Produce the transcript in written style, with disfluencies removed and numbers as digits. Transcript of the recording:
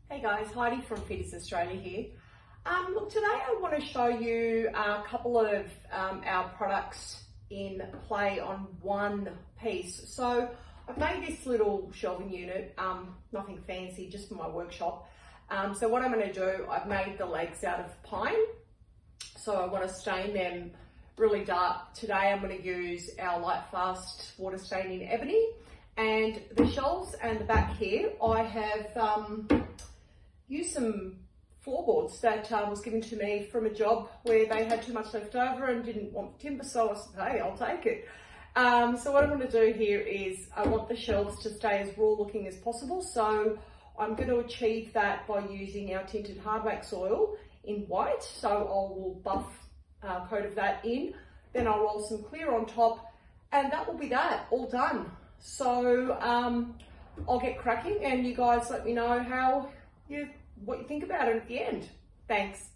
Hey guys, Heidi from Fiddes Australia here. Look, today I want to show you a couple of our products in play on one piece. So I've made this little shelving unit, nothing fancy, just for my workshop. So what I'm going to do, I've made the legs out of pine. So I want to stain them really dark. Today I'm going to use our Lightfast Water Stain in Ebony. And the shelves and the back here, I have used some floorboards that was given to me from a job where they had too much left over and didn't want timber, so I said, hey, I'll take it. So what I'm going to do here is I want the shelves to stay as raw looking as possible, so I'm going to achieve that by using our Tinted Hardwax Oil in white. So I will buff a coat of that in, then I'll roll some clear on top, and that will be that, all done. So I'll get cracking and you guys let me know what you think about it at the end. Thanks.